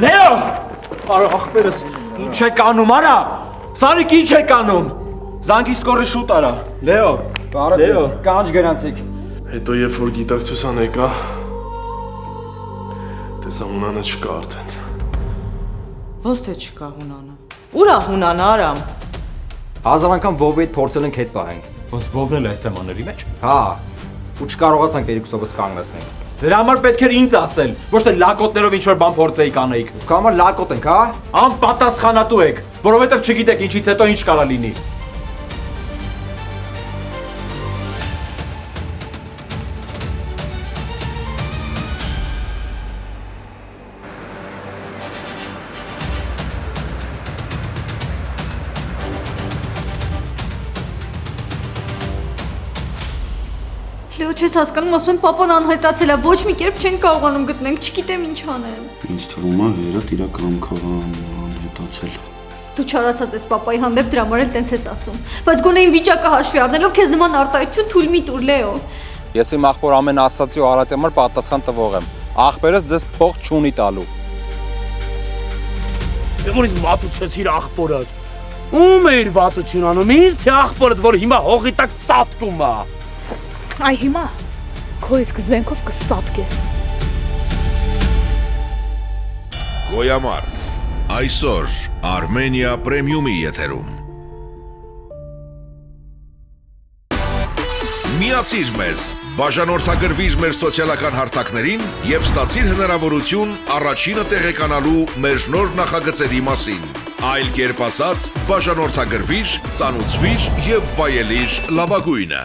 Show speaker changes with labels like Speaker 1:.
Speaker 1: Լեո։ Արա ախպերս, ինչ եք անում, արա։ Սարիկ ինչ եք անում։ Զանգի սկորը շուտ արա։ Լեո։
Speaker 2: Բարև, կանչ գնացիք։
Speaker 3: Հետո երբ որ գիտակցության եկա, տեսա Հունանը չկա արդեն։
Speaker 4: Ոնց թե չկա Հունանը։ Ուր է Հունանը, Արամ։
Speaker 2: Հազար անգամ Վովի հետ փորձել ենք հետ պահենք։
Speaker 1: Ոնց Վովն էլ է այս թեմաների մեջ։
Speaker 2: Հա, ու չկարողացանք երկուսովս կանգնեցնել։
Speaker 1: Դրա համար պետք էր ինձ ասել, ոչ թե լակոտներով ինչ որ բան փորձեիք անեիք։
Speaker 2: Դուք համար լակոտ ենք, հա։
Speaker 1: Անպատասխանատու եք, որովհետև չգիտեք ինչից հետո ինչ կարա լինի։
Speaker 5: Լեո, չես հասկանում, ասում եմ պապան անհետացել է, ոչ մի կերպ չեն կարողանում գտնենք, չգիտեմ ինչ անեմ։
Speaker 6: Ինձ թվում է Վերը իր կամքով անհետացել։
Speaker 5: Դու չարացած ես պապայի հանդեպ, դրա համար էլ տենց ես ասում։ Բայց գոնե իմ վիճակը հաշվի առնելով քեզ նման արտահայտություն թույլ մի տուր, Լեո։
Speaker 2: Ես իմ աղբոր ամեն ասացի ու արածի համար պատասխան տվող եմ։ Աղբերս ձեզ փող չունի տալու։
Speaker 7: Որ ինձ մատուցեցիր աղբորդ։ Ում է իր վատություն անում, ինձ թե աղբորդ, որ հիմա հողի տակ սատկում է։
Speaker 8: Այ հիմա քո իսկ զենքով կսատկես։
Speaker 9: Գոյամար, այսօր Armenia Premium-ի եթերում։ Միացիր մեզ, բաժանորդագրվիր մեր սոցիալական հարթակներին և ստացիր հնարավորություն առաջինը տեղեկանալու մեր նոր նախագծերի մասին։ Այլ կերպ ասած, բաժանորդագրվիր, ծանուցվիր և վայելիր լավագույնը։